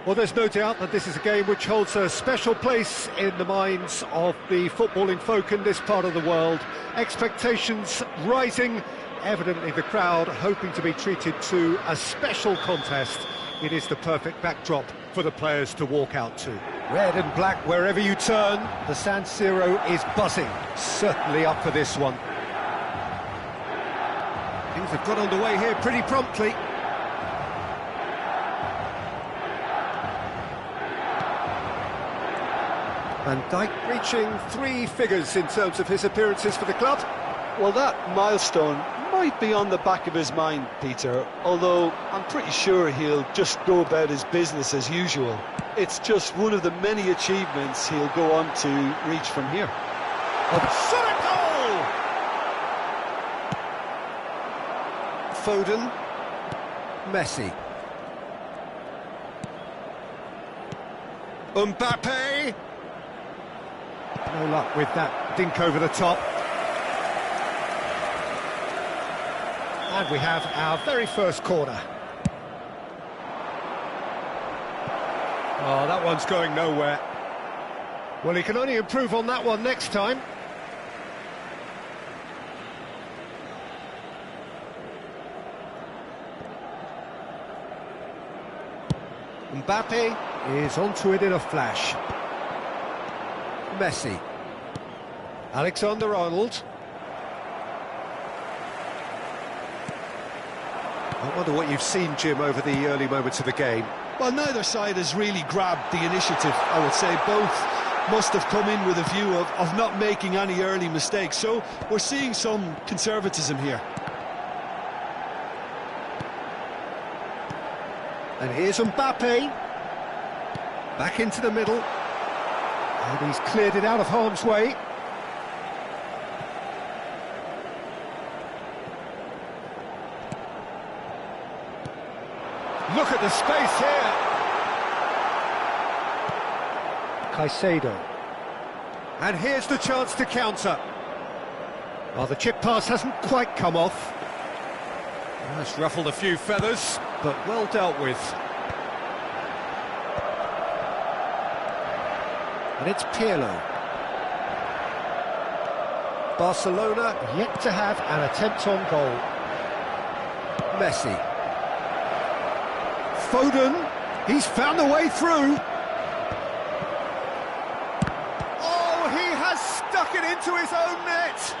Well, there's no doubt that this is a game which holds a special place in the minds of the footballing folk in this part of the world. Expectations rising, evidently the crowd hoping to be treated to a special contest. It is the perfect backdrop for the players to walk out to. Red and black wherever you turn, the San Siro is buzzing. Certainly up for this one. Things have got underway here pretty promptly. Van Dijk reaching 3 figures in terms of his appearances for the club. Well, that milestone might be on the back of his mind, Peter, although I'm pretty sure he'll just go about his business as usual. It's just one of the many achievements he'll go on to reach from here. Shot a goal! Foden. Messi. Mbappe. No luck with that dink over the top. And we have our very first corner. Oh, that one's going nowhere. Well, he can only improve on that one next time. Mbappe is onto it in a flash. Messi. Alexander-Arnold. I wonder what you've seen, Jim, over the early moments of the game. Well, neither side has really grabbed the initiative, I would say. Both must have come in with a view of not making any early mistakes, so we're seeing some conservatism here. And here's Mbappe. Back into the middle. And he's cleared it out of harm's way. Look at the space here. Caicedo. And here's the chance to counter. Well, the chip pass hasn't quite come off. That's ruffled a few feathers, but well dealt with. And it's Pirlo. Barcelona yet to have an attempt on goal. Messi. Foden, he's found a way through. Oh, he has stuck it into his own net.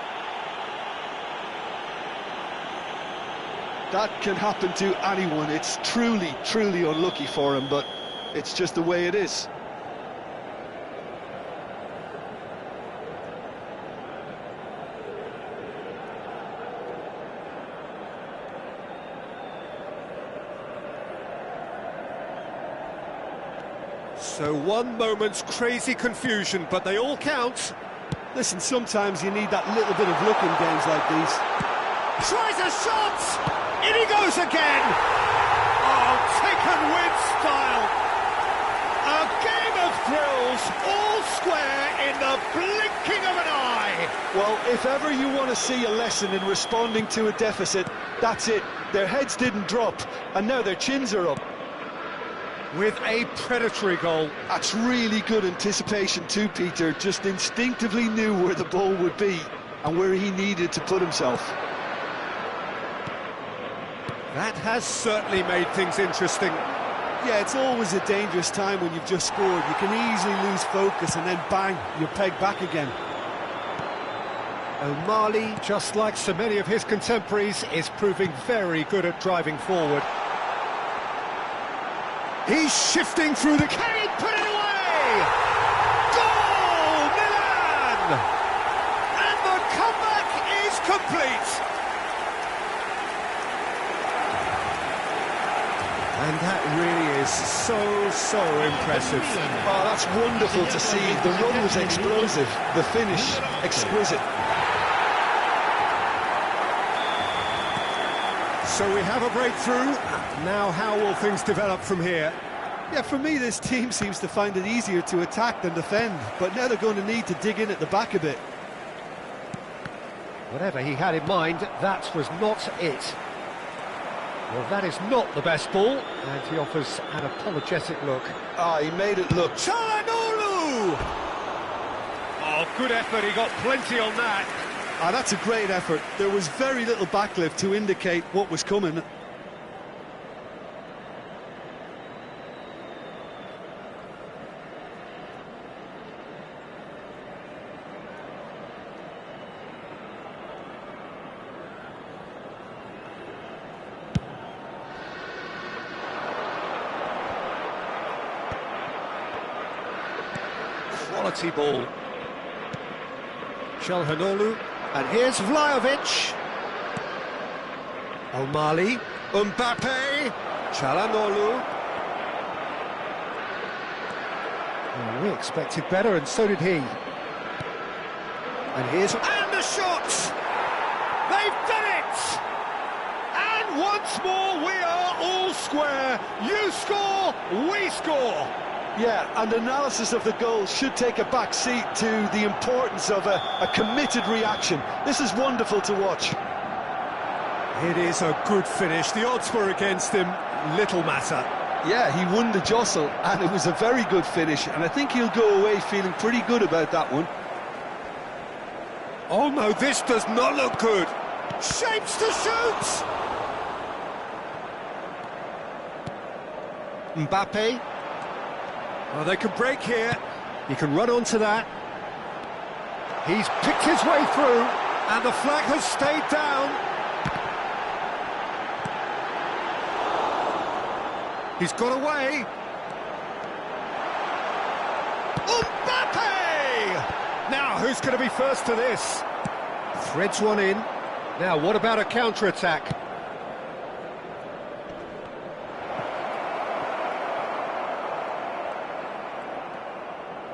That can happen to anyone. It's truly, truly unlucky for him, but it's just the way it is. So one moment's crazy confusion, but they all count. Listen, sometimes you need that little bit of luck in games like these. Tries a shot! In he goes again! Oh, taken with style! A game of thrills, all square in the blinking of an eye! Well, if ever you want to see a lesson in responding to a deficit, that's it. Their heads didn't drop, and now their chins are up. With a predatory goal. That's really good anticipation too, Peter. Just instinctively knew where the ball would be and where he needed to put himself. That has certainly made things interesting. Yeah, it's always a dangerous time when you've just scored. You can easily lose focus and then bang, you're pegged back again. O'Malley, just like so many of his contemporaries, is proving very good at driving forward. He's shifting through the... Can he put it away? Goal, Milan! And the comeback is complete. And that really is so impressive. Oh, that's wonderful to see. The run was explosive, the finish exquisite. So we have a breakthrough. Now how will things develop from here? Yeah, for me this team seems to find it easier to attack than defend, but now they're going to need to dig in at the back a bit. Whatever he had in mind, that was not it. Well, that is not the best ball, and he offers an apologetic look. Ah, he made it look. Çalhanoğlu! Oh, good effort, he got plenty on that. Ah, that's a great effort. There was very little backlift to indicate what was coming. Quality ball. Çalhanoğlu, and here's Vlahovic. O'Malley, Mbappe, Çalhanoğlu. Well, we expected better, and so did he. And here's... And the shot! They've done it! And once more we are all square. You score, we score. Yeah, and analysis of the goal should take a back seat to the importance of a committed reaction. This is wonderful to watch. It is a good finish. The odds were against him, little matter. Yeah, he won the jostle, and it was a very good finish, and I think he'll go away feeling pretty good about that one. Oh no, this does not look good. Shapes to shoot! Mbappe. Oh, they can break here. He can run onto that. He's picked his way through, and the flag has stayed down. He's got away. Mbappe! Now, who's going to be first to this? Threads one in. Now, what about a counter-attack?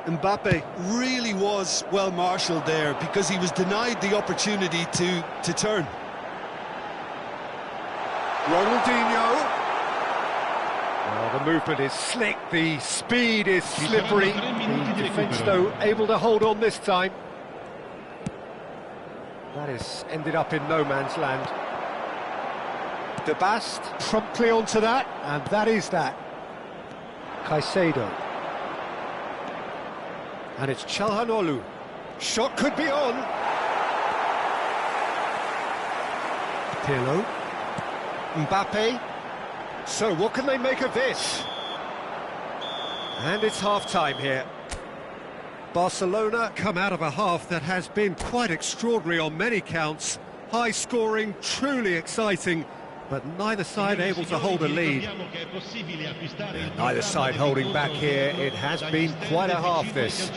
Mbappe really was well marshalled there because he was denied the opportunity to turn. Ronaldinho. Oh, the movement is slick, the speed is slippery. The defence, though, able to hold on this time. That has ended up in no man's land. De Bast promptly onto that, and that is that. Caicedo. And it's Çalhanoğlu. Shot could be on. Pirlo. Mbappe. So what can they make of this? And it's half-time here. Barcelona come out of a half that has been quite extraordinary on many counts. High-scoring, truly exciting, but neither side able to hold a lead. And neither side holding back here. It has been quite a half, this.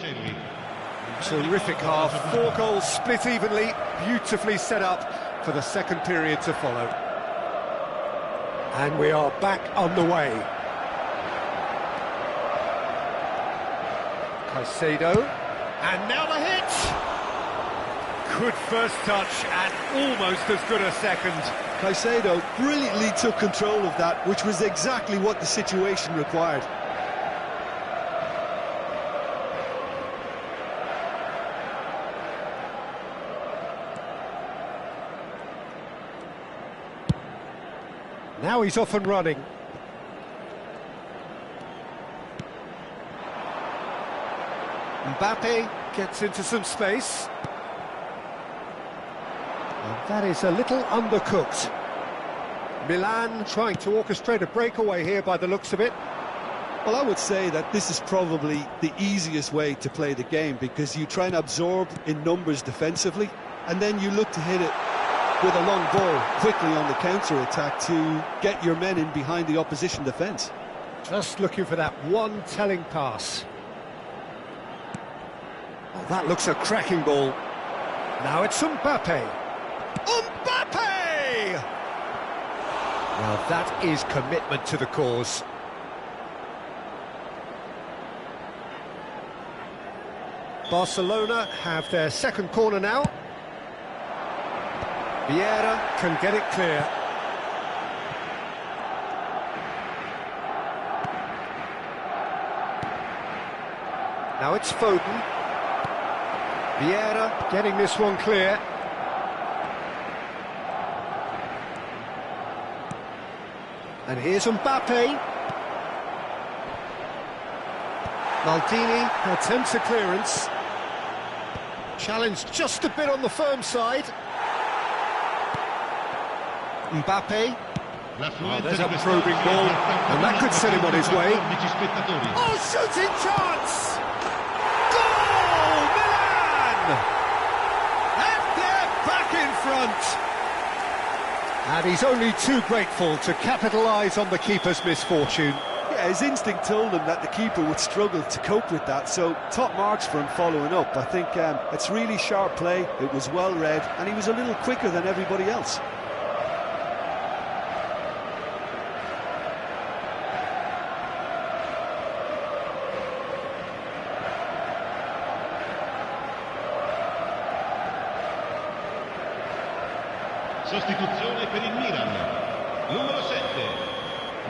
Terrific half, 4 goals split evenly, beautifully set up for the second period to follow. And we are back on the way. Caicedo, and now the hit! Good first touch and almost as good a second. Caicedo brilliantly took control of that, which was exactly what the situation required. Now he's off and running. Mbappe gets into some space. And that is a little undercooked. Milan trying to orchestrate a breakaway here by the looks of it. Well, I would say that this is probably the easiest way to play the game because you try and absorb in numbers defensively and then you look to hit it with a long ball quickly on the counter-attack to get your men in behind the opposition defence. Just looking for that one telling pass. Oh, that looks a cracking ball. Now it's Mbappe. Mbappe! Now that is commitment to the cause. Barcelona have their second corner now. Vieira can get it clear. Now it's Foden. Vieira getting this one clear. And here's Mbappe. Maldini attempts a clearance. Challenged just a bit on the firm side. Mbappe. Oh, there's a probing ball, and that could set him on his way. Oh, shooting chance! Goal, Milan! And they're back in front. And he's only too grateful to capitalise on the keeper's misfortune. Yeah, his instinct told him that the keeper would struggle to cope with that, so top marks for him following up. I think it's really sharp play, it was well read, and he was a little quicker than everybody else. Sostituzione per il Milan. Numero 7,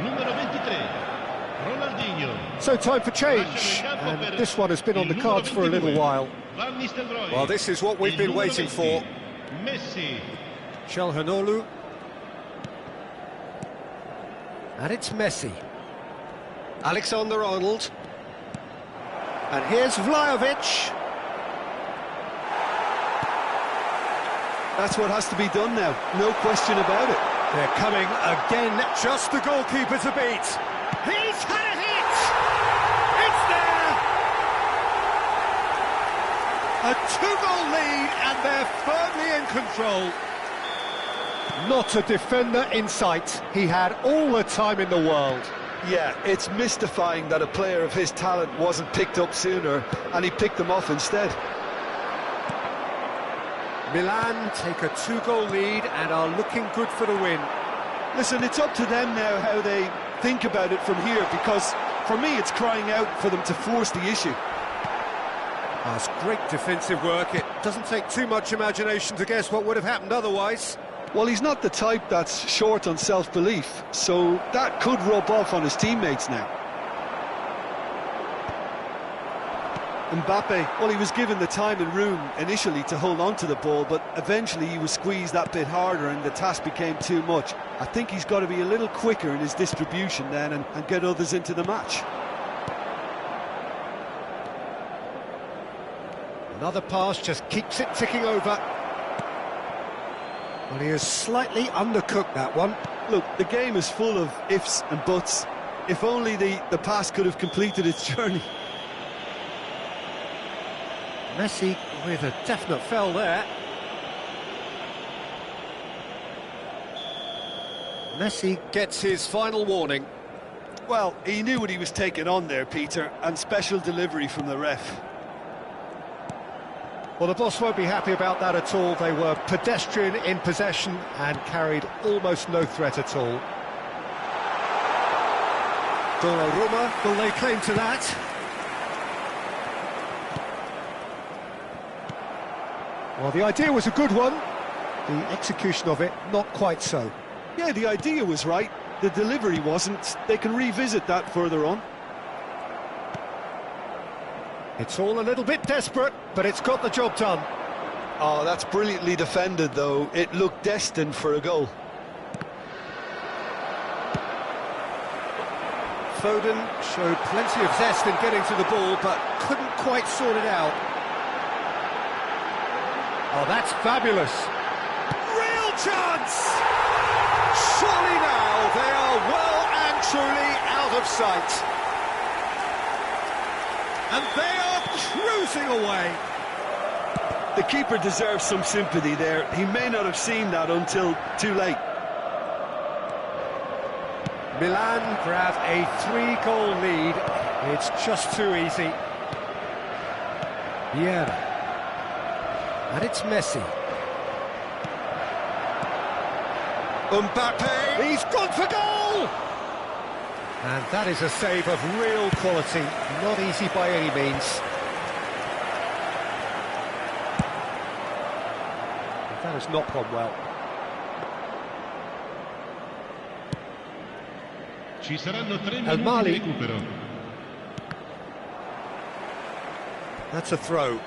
numero 23, Ronaldinho. So time for change, and this one has been on the cards for a little while. Well, this is what we've been waiting for. Messi. Çalhanoğlu. And it's Messi. Alexander-Arnold. And here's Vlahovic. That's what has to be done now, no question about it. They're coming again, just the goalkeeper to beat. He's had a hit! It's there! A two-goal lead, and they're firmly in control. Not a defender in sight. He had all the time in the world. Yeah, it's mystifying that a player of his talent wasn't picked up sooner, and he picked them off instead. Milan take a two-goal lead and are looking good for the win. Listen, it's up to them now how they think about it from here, because for me it's crying out for them to force the issue. That's great defensive work. It doesn't take too much imagination to guess what would have happened otherwise. Well, he's not the type that's short on self-belief, so that could rub off on his teammates now. Mbappe, well, he was given the time and room initially to hold on to the ball, but eventually he was squeezed that bit harder and the task became too much. I think he's got to be a little quicker in his distribution then and get others into the match. Another pass just keeps it ticking over. Well, he has slightly undercooked that one. Look, the game is full of ifs and buts. If only the pass could have completed its journey. Messi with a definite foul there. Messi gets his final warning. Well, he knew what he was taking on there, Peter, and special delivery from the ref. Well, the boss won't be happy about that at all. They were pedestrian in possession and carried almost no threat at all. Donnarumma, will they claim to that? Well, the idea was a good one. The execution of it, not quite so. Yeah, the idea was right. The delivery wasn't. They can revisit that further on. It's all a little bit desperate, but it's got the job done. Oh, that's brilliantly defended, though. It looked destined for a goal. Foden showed plenty of zest in getting to the ball, but couldn't quite sort it out. Oh, that's fabulous. Real chance! Surely now they are well and truly out of sight. And they are cruising away. The keeper deserves some sympathy there. He may not have seen that until too late. Milan grab a 3-goal lead. It's just too easy. Vieira. And it's Messi. Mbappe, he's gone for goal! And that is a save of real quality, not easy by any means. That has not gone well. Ci saranno 3 minuti di recupero. That's a throw.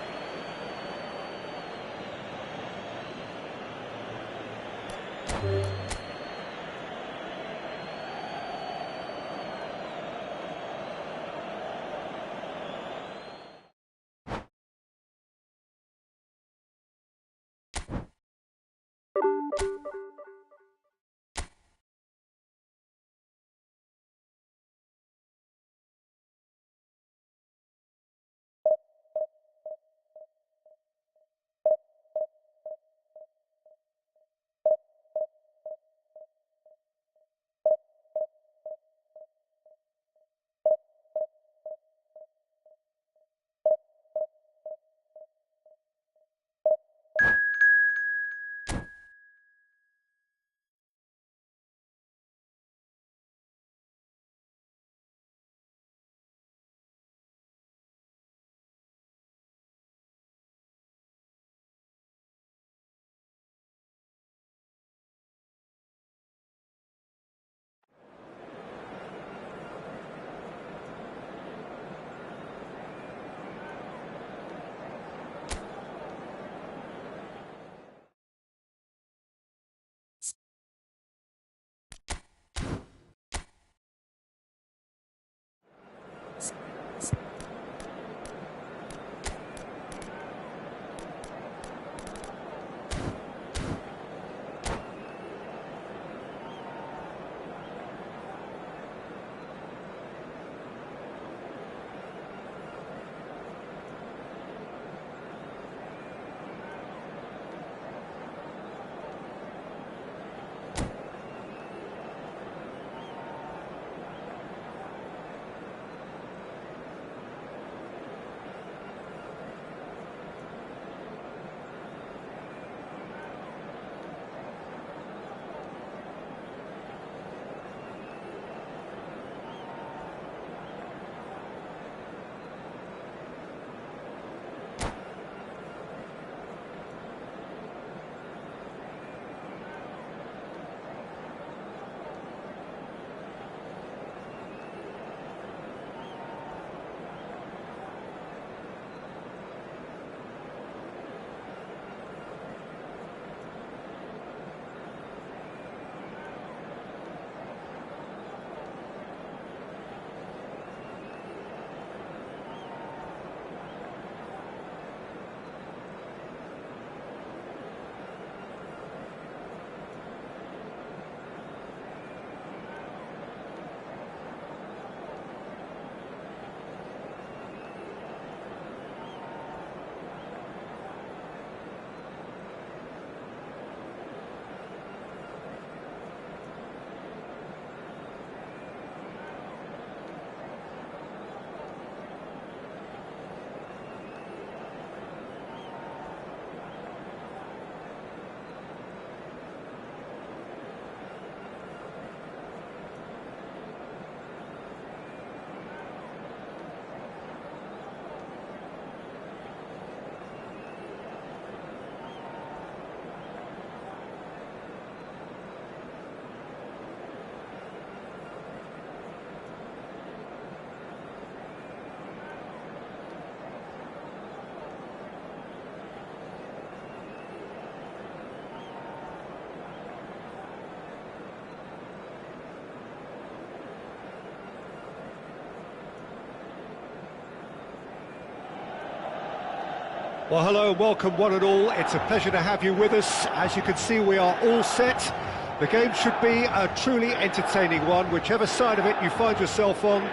Well, hello and welcome one and all. It's a pleasure to have you with us. As you can see, we are all set. The game should be a truly entertaining one, whichever side of it you find yourself on.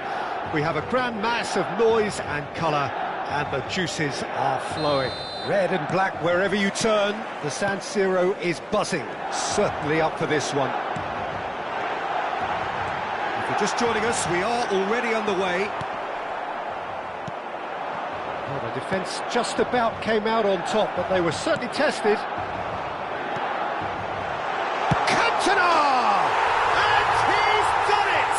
We have a grand mass of noise and colour, and the juices are flowing. Red and black wherever you turn, the San Siro is buzzing. Certainly up for this one. If you're just joining us, we are already underway. Well, the defence just about came out on top, but they were certainly tested. Cantona! And he's done it!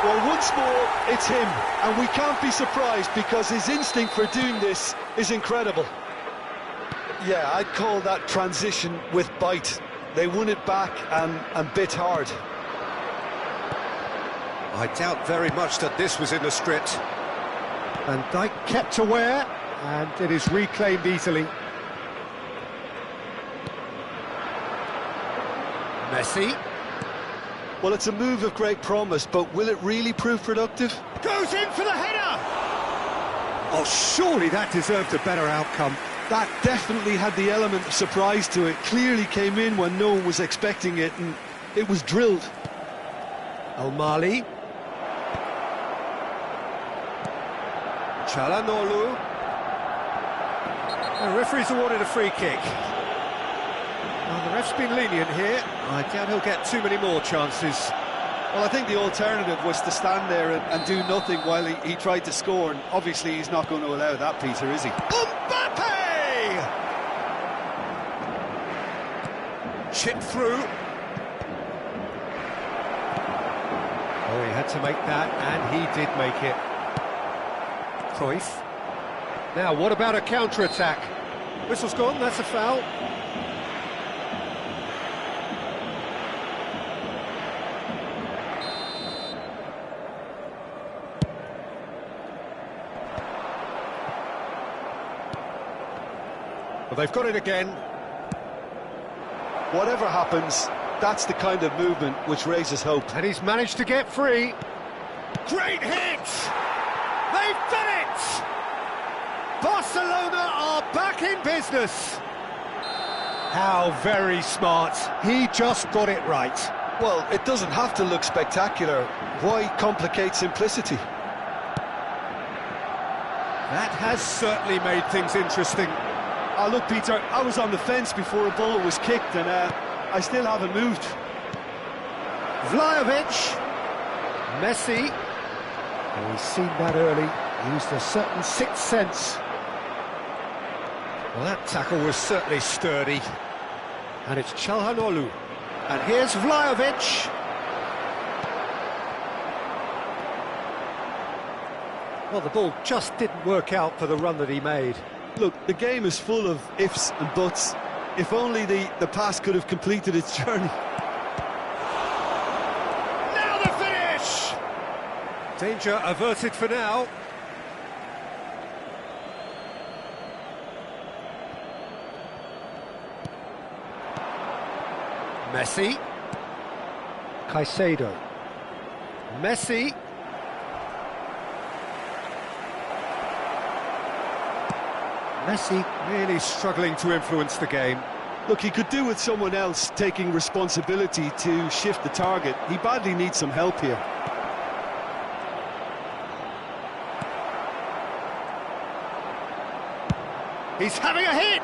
Well, once more, it's him, and we can't be surprised because his instinct for doing this is incredible. Yeah, I'd call that transition with bite. They won it back and bit hard. I doubt very much that this was in the script. Van Dijk kept aware, and it is reclaimed easily. Messi. Well, it's a move of great promise, but will it really prove productive? Goes in for the header! Oh, surely that deserved a better outcome. That definitely had the element of surprise to it. Clearly came in when no one was expecting it, and it was drilled. Al-Mali. Çalhanoğlu. The referee's awarded a free kick. Well, the ref's been lenient here. I doubt he'll get too many more chances. Well, I think the alternative was to stand there and do nothing while he tried to score, and obviously he's not going to allow that, Peter, is he? Mbappe! Chip through. Oh, he had to make that, and he did make it. Cruyff. Now, what about a counter-attack? Whistle's gone, that's a foul. Well, they've got it again. Whatever happens, that's the kind of movement which raises hope. And he's managed to get free. Great hit! They've done it! Barcelona are back in business. How very smart. He just got it right. Well, it doesn't have to look spectacular. Why complicate simplicity? That has certainly made things interesting. Look, Peter, I was on the fence before a ball was kicked, and I still haven't moved. Vlahovic. Messi. Oh, he's seen that early. Used a certain sixth sense. Well, that tackle was certainly sturdy. And it's Çalhanoğlu. And here's Vlahovic. Well, the ball just didn't work out for the run that he made. Look, the game is full of ifs and buts. If only the pass could have completed its journey. Now the finish! Danger averted for now. Messi. Caicedo. Messi. Messi really struggling to influence the game. Look, he could do with someone else taking responsibility to shift the target. He badly needs some help here. He's having a hit!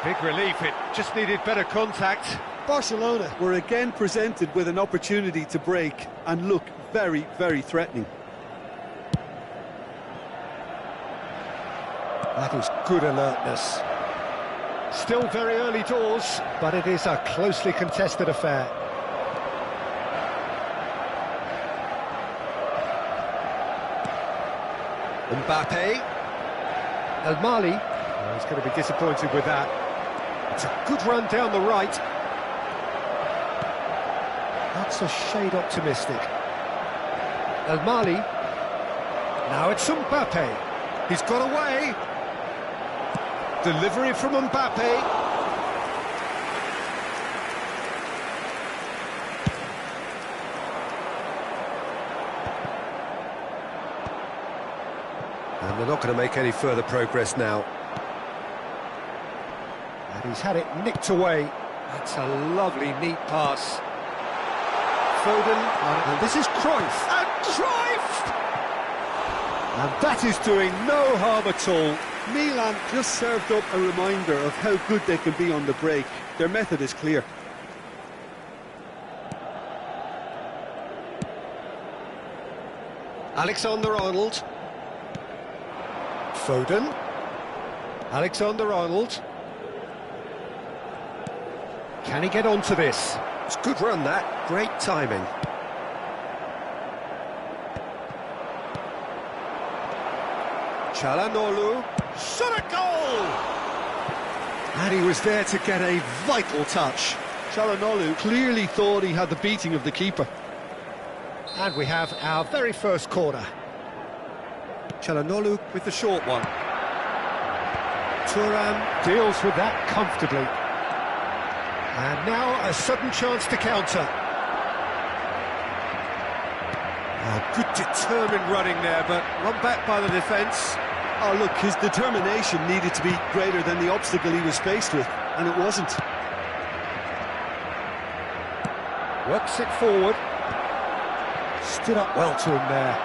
Big relief, it just needed better contact. Barcelona were again presented with an opportunity to break and look very, very threatening. That is good alertness. Still very early doors, but it is a closely contested affair. Mbappe. Al-Mali. Oh, he's going to be disappointed with that. It's a good run down the right. That's a shade optimistic. Al-Mali. Now it's Mbappe. He's got away. Delivery from Mbappe. And they're not going to make any further progress now. And he's had it nicked away. That's a lovely, neat pass. Foden, and this is Cruyff. And Cruyff! And that is doing no harm at all. Milan just served up a reminder of how good they can be on the break. Their method is clear. Alexander-Arnold. Foden. Alexander-Arnold. Can he get onto this? It's a good run, that. Great timing. Çalhanoğlu. Shot a goal! And he was there to get a vital touch. Çalhanoğlu clearly thought he had the beating of the keeper. And we have our very first corner. Çalhanoğlu with the short one. Thuram deals with that comfortably. And now a sudden chance to counter. Oh, good determined running there, but run back by the defence. Oh, look, his determination needed to be greater than the obstacle he was faced with, and it wasn't. Works it forward. Stood up well to him there.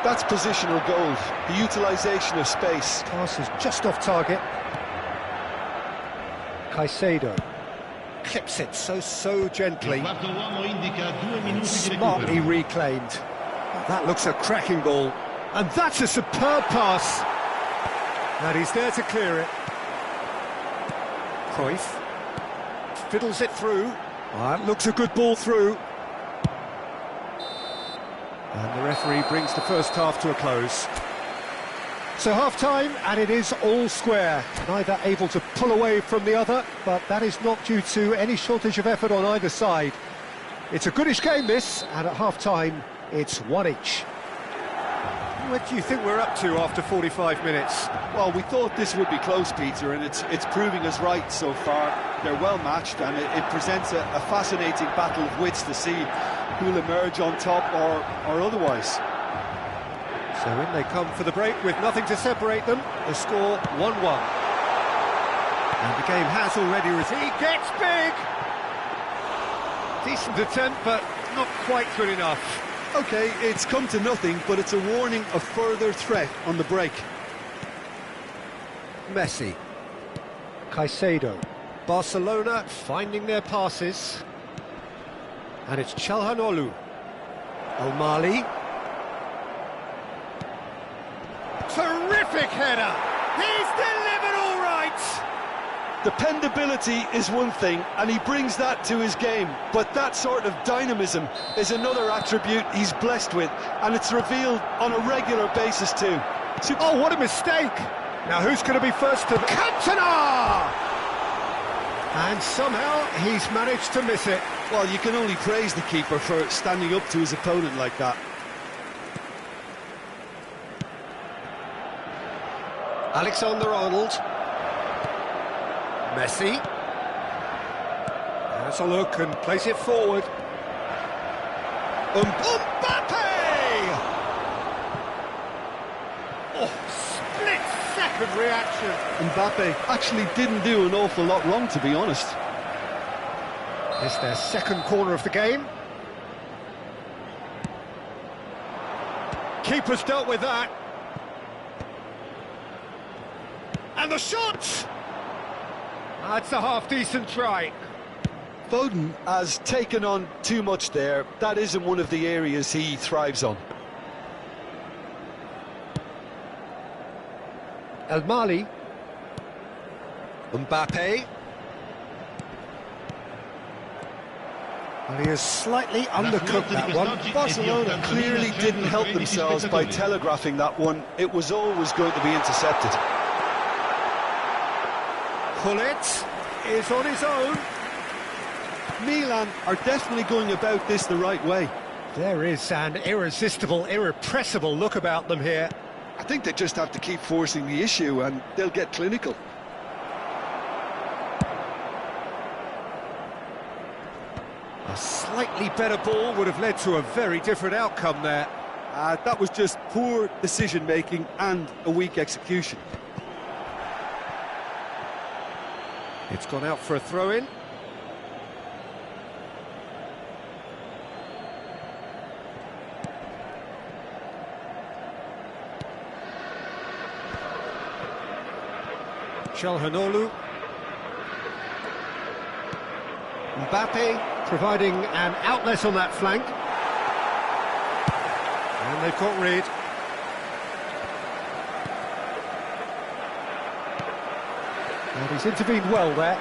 That's positional goal, the utilisation of space. Pass is just off target. Caicedo clips it so gently. Smartly reclaimed. That looks a cracking ball. And that's a superb pass. And he's there to clear it. Cruyff fiddles it through. That looks a good ball through. And the referee brings the first half to a close. So half-time, and it is all square. Neither able to pull away from the other, but that is not due to any shortage of effort on either side. It's a goodish game, this, and at half-time, it's one each. What do you think we're up to after 45 minutes? Well, we thought this would be close, Peter, and it's proving us right so far. They're well matched, and it presents a fascinating battle of wits to see who'll emerge on top or otherwise. So in they come for the break with nothing to separate them. The score 1-1. And the game has already he gets big! Decent attempt, but not quite good enough. OK, it's come to nothing, but it's a warning of further threat on the break. Messi. Caicedo. Barcelona finding their passes. And it's Çalhanoğlu. Al-Mali. Terrific header! He's delivered all right! Dependability is one thing, and he brings that to his game, but that sort of dynamism is another attribute he's blessed with, and it's revealed on a regular basis too. Oh, what a mistake! Now who's going to be first to Cantona? And somehow he's managed to miss it. Well, you can only praise the keeper for standing up to his opponent like that. Alexander-Arnold. Messi. Has a look and plays it forward. Mbappe! Oh, split-second reaction. Mbappe actually didn't do an awful lot wrong, to be honest. It's their second corner of the game. Keeper's dealt with that. And the shot! That's a half-decent try. Foden has taken on too much there. That isn't one of the areas he thrives on. Al-Mali. Mbappe. Well, he has slightly undercooked that one. Barcelona clearly didn't help themselves by telegraphing that one. It was always going to be intercepted. Gullit is on his own. Milan are definitely going about this the right way. There is an irresistible, irrepressible look about them here. I think they just have to keep forcing the issue and they'll get clinical. A slightly better ball would have led to a very different outcome there. That was just poor decision-making and a weak execution. It's gone out for a throw-in. Çalhanoğlu. Mbappe providing an outlet on that flank. And they've got rid. And he's intervened well there.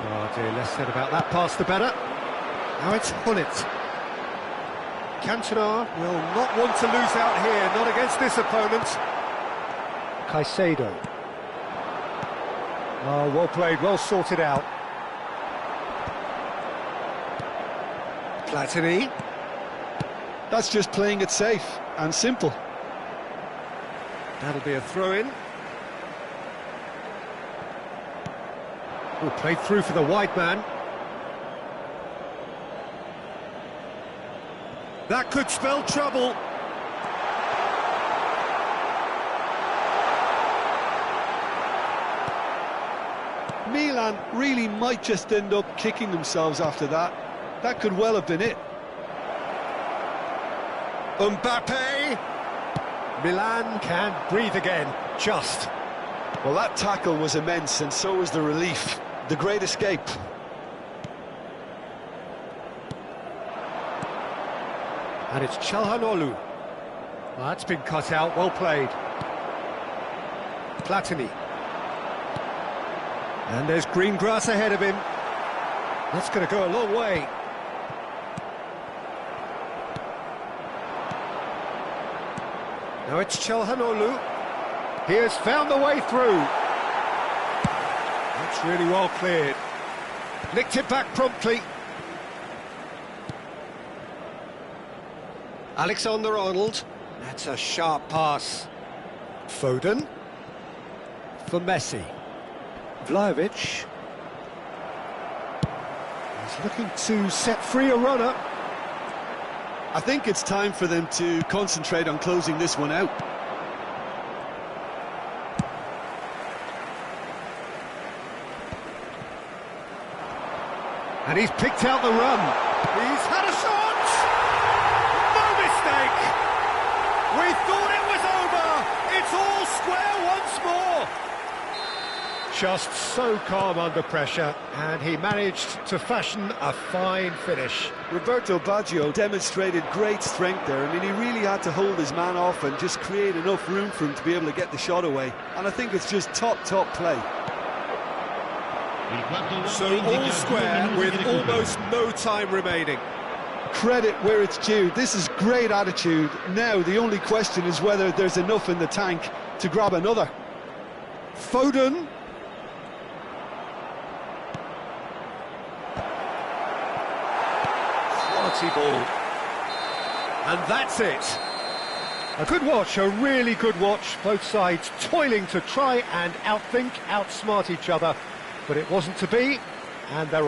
Oh dear, less said about that pass the better. Now it's Hullet. Cantona will not want to lose out here, not against this opponent. Caicedo. Oh, well played, well sorted out. Platini. That's just playing it safe and simple. That'll be a throw-in. Oh, played through for the wide man. That could spell trouble. Milan really might just end up kicking themselves after that. That could well have been it. Mbappe! Milan can breathe again, just. Well, that tackle was immense, and so was the relief. The great escape. And it's Çalhanoğlu. Well, that's been cut out, well played. Platini. And there's green grass ahead of him. That's going to go a long way. Now it's Çalhanoğlu. He has found the way through. That's really well cleared. Nicked it back promptly. Alexander-Arnold. That's a sharp pass. Foden. For Messi. Vlahovic. He's looking to set free a runner. I think it's time for them to concentrate on closing this one out. And he's picked out the run. He's had a shot! No mistake! We thought it was over! It's all square once more! Just so calm under pressure, and he managed to fashion a fine finish. Roberto Baggio demonstrated great strength there. I mean, he really had to hold his man off and just create enough room for him to be able to get the shot away. And I think it's just top play. So all square with almost no time remaining. Credit where it's due. This is great attitude. Now the only question is whether there's enough in the tank to grab another. Foden. Quality ball. And that's it. A good watch, a really good watch. Both sides toiling to try and outsmart each other. But it wasn't to be, and they're all